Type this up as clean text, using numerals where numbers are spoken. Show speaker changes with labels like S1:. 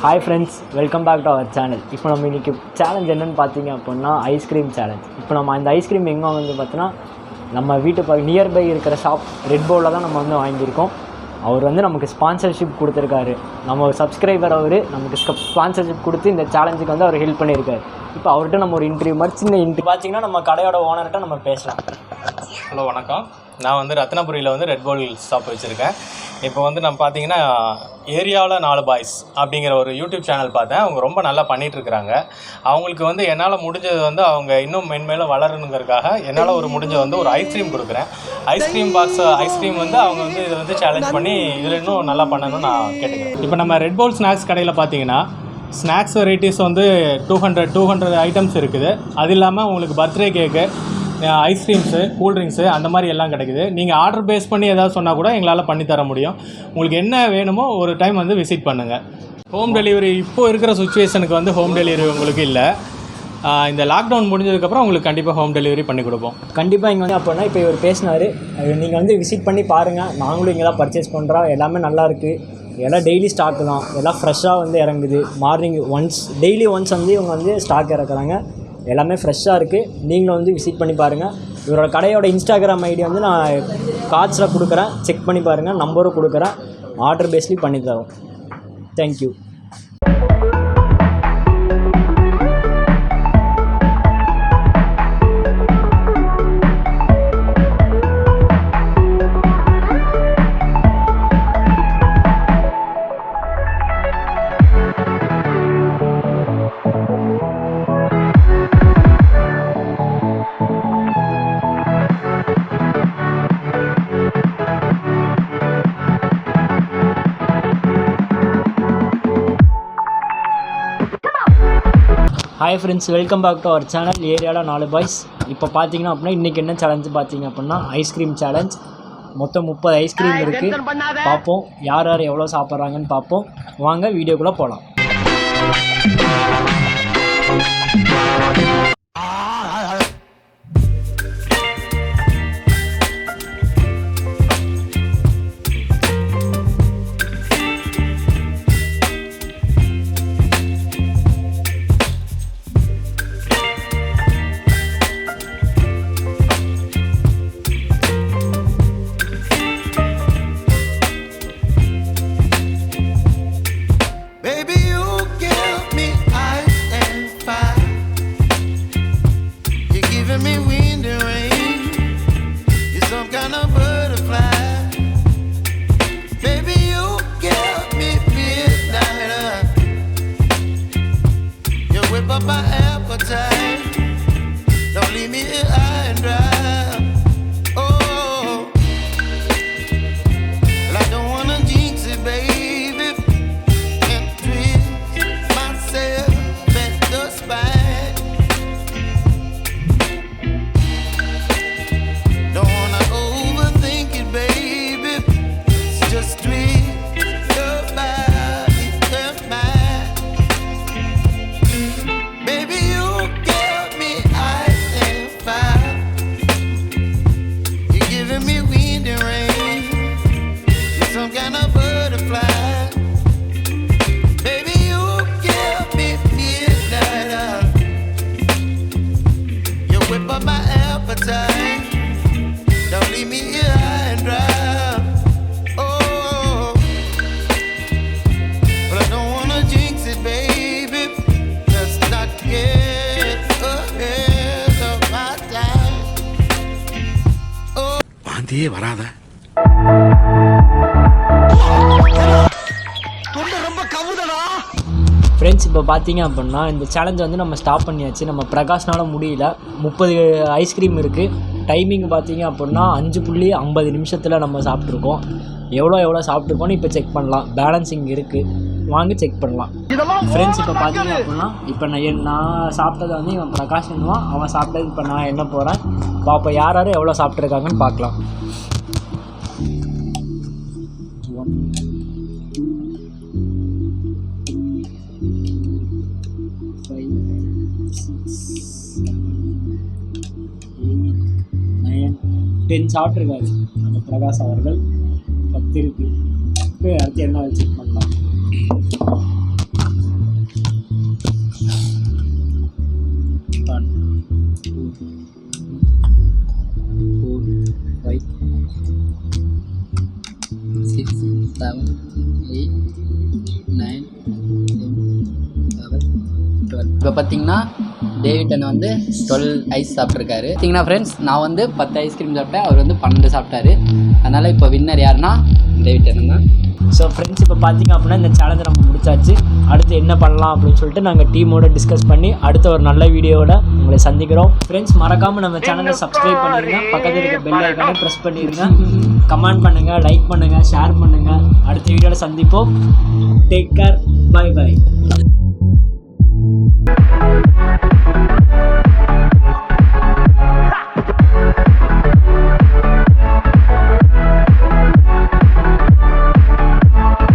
S1: Hi friends, welcome back to our channel. இப்போ நம்ம இன்னைக்கு சேலஞ்ச் என்னன்னு பார்த்தீங்க அப்படின்னா ஐஸ்கிரீம் சேலஞ்ச். இப்போ நம்ம அந்த ஐஸ்கிரீம் எங்கே வந்து பார்த்தோன்னா நம்ம வீட்டு நியர்பை இருக்கிற ஷாப் ரெட் பவுலில் தான் நம்ம வந்து வாங்கியிருக்கோம். அவர் வந்து நமக்கு ஸ்பான்சர்ஷிப் கொடுத்துருக்காரு. நம்ம ஒரு சப்ஸ்கிரைபர் அவர் நமக்கு ஸ்பான்சர்ஷிப் கொடுத்து இந்த சேலஞ்சுக்கு வந்து அவர் ஹெல்ப் பண்ணியிருக்காரு. இப்போ அவர்கிட்ட நம்ம ஒரு இன்டர்வியூ மாதிரி சின்ன இன்டர்வியூ பார்த்தீங்கன்னா நம்ம கடையோட ஓனர்கிட்ட நம்ம பேசலாம்.
S2: ஹலோ வணக்கம், நான் வந்து ரத்னபுரியில் வந்து ரெட் பவுல் ஷாப் வச்சுருக்கேன். இப்போ வந்து நம்ம பார்த்தீங்கன்னா ஏரியாவில் 4 பாய்ஸ் அப்படிங்கிற ஒரு யூடியூப் சேனல் பார்த்தேன். அவங்க ரொம்ப நல்லா பண்ணிகிட்ருக்குறாங்க. அவங்களுக்கு வந்து என்னால் முடிஞ்சது வந்து அவங்க இன்னும் மென்மேலும் வளரணுங்கிறதுக்காக என்னால் ஒரு முடிஞ்ச வந்து ஒரு ஐஸ்கிரீம் கொடுக்குறேன். ஐஸ்கிரீம் வந்து அவங்க வந்து இதை வந்து சேலஞ்ச் பண்ணி இதில் இன்னும் நல்லா பண்ணணும்னு நான் கேட்டுக்கிறேன். இப்போ நம்ம ரெட் பவுல் ஸ்நாக்ஸ் கடையில் பார்த்தீங்கன்னா ஸ்நாக்ஸ் வெரைட்டிஸ் வந்து 200 ஐட்டம்ஸ் இருக்குது. அது இல்லாமல் உங்களுக்கு பர்த்டே கேக்கு, ஐஸ்கிரீம்ஸு, கூல்ட்ரிங்க்ஸு அந்த மாதிரி எல்லாம் கிடைக்குது. நீங்கள் ஆர்டர் பேஸ் பண்ணி ஏதாவது சொன்னால் கூட எங்களால் பண்ணித்தர முடியும். உங்களுக்கு என்ன வேணுமோ ஒரு டைம் வந்து விசிட் பண்ணுங்கள். ஹோம் டெலிவரி இப்போது இருக்கிற சுச்சுவேஷனுக்கு வந்து ஹோம் டெலிவரி உங்களுக்கு இல்லை. இந்த லாக்டவுன் முடிஞ்சதுக்கப்புறம் உங்களுக்கு கண்டிப்பாக ஹோம் டெலிவரி பண்ணி கொடுப்போம்.
S1: கண்டிப்பாக இங்கே வந்து அப்படின்னா இப்போ இவர் பேசினார், நீங்கள் வந்து விசிட் பண்ணி பாருங்கள். நாங்களும் இங்கே தான் பர்ச்சேஸ் பண்ணுறோம். எல்லாமே நல்லாயிருக்கு. எல்லாம் டெய்லி ஸ்டாக்கு தான். எல்லாம் ஃப்ரெஷ்ஷாக வந்து இறங்குது. மார்னிங் டெய்லி ஒன்ஸ் வந்து இவங்க வந்து ஸ்டாக் இறக்குறாங்க. எல்லாமே ஃப்ரெஷ்ஷாக இருக்குது. நீங்களும் வந்து விசிட் பண்ணி பாருங்கள். இவரோட கடையோட இன்ஸ்டாகிராம் ஐடி வந்து நான் கார்ட்ஸில் கொடுக்குறேன், செக் பண்ணி பாருங்கள். நம்பரும் கொடுக்குறேன். ஆர்டர் பேஸ்லேயும் பண்ணி தரோம். Thank you. Hi friends, welcome back to our channel ஏரியாவில் 4 பாய்ஸ். இப்போ பார்த்தீங்கன்னா அப்படின்னா இன்றைக்கி என்ன சேலஞ்சு பார்த்தீங்க அப்படின்னா ஐஸ்கிரீம் சேலஞ்ச். மொத்தம் 30 ஐஸ்கிரீம் இருக்குது. பார்ப்போம் யார் யார் எவ்வளோ சாப்பிட்றாங்கன்னு பார்ப்போம். வாங்க வீடியோக்குள்ளே போகலாம்.
S3: வராத
S1: ஃப்ரெண்ட்ஸ், இப்போ பார்த்தீங்க அப்படின்னா இந்த சேலஞ்சை வந்து நம்ம ஸ்டாப் பண்ணியாச்சு. நம்ம பிரகாஷ்னால முடியல. 30 ஐஸ்கிரீம் இருக்குது. டைமிங் பார்த்தீங்க அப்படின்னா 5.50 நிமிஷத்தில் நம்ம சாப்பிட்ருக்கோம். எவ்வளோ சாப்பிட்ருக்கோன்னு இப்போ செக் பண்ணலாம். பேலன்சிங் இருக்குது, வாங்க செக் பண்ணலாம். ஃப்ரெண்ட்ஸ், இப்போ பார்த்தீங்க அப்படின்னா இப்போ நான் சாப்பிட்டதை வந்து இவன் பிரகாஷ் பண்ணுவான். அவன் சாப்பிட்டது இப்போ நான் என்ன போகிறேன் பார்ப்போம். யார் யார் எவ்வளோ சாப்பிட்ருக்காங்கன்னு பார்க்கலாம். 10 சாப்பிட்ருக்காரு நம்ம பிரகாஷ் அவர்கள். 10 இருக்குது. இப்போ அடுத்து என்ன செக் பண்ணலாம்.
S3: 5 6 7 8 9 10 11 12. இப்போ பார்த்தீங்கன்னா டேவிட் அண்ணன் வந்து 12 ஐஸ் சாப்பிட்ருக்காரு. பார்த்தீங்கன்னா ஃப்ரெண்ட்ஸ், நான் வந்து 10 ஐஸ்கிரீம் சாப்பிட்டேன், அவர் வந்து 12 சாப்பிட்டாரு. அதனால் இப்போ வின்னர் யாருன்னா டேவிட் அண்ணன் தான்.
S1: ஸோ ஃப்ரெண்ட்ஸ், இப்போ பார்த்தீங்க அப்படின்னா இந்த சேலஞ்சை நம்ம முடிச்சாச்சு. அடுத்து என்ன பண்ணலாம் அப்படின்னு சொல்லிட்டு நாங்கள் டீமோட டிஸ்கஸ் பண்ணி அடுத்த ஒரு நல்ல வீடியோவோட உங்களை சந்திக்கிறோம். ஃப்ரெண்ட்ஸ், மறக்காமல் நம்ம சேனலை சப்ஸ்கிரைப் பண்ணிடுங்க, பக்கத்தில் இருக்க பெல் ஐக்கானை ப்ரெஸ் பண்ணிடுங்க, கமெண்ட் பண்ணுங்கள், லைக் பண்ணுங்கள், ஷேர் பண்ணுங்கள். அடுத்த வீடியோவில் சந்திப்போம். Take care, bye by.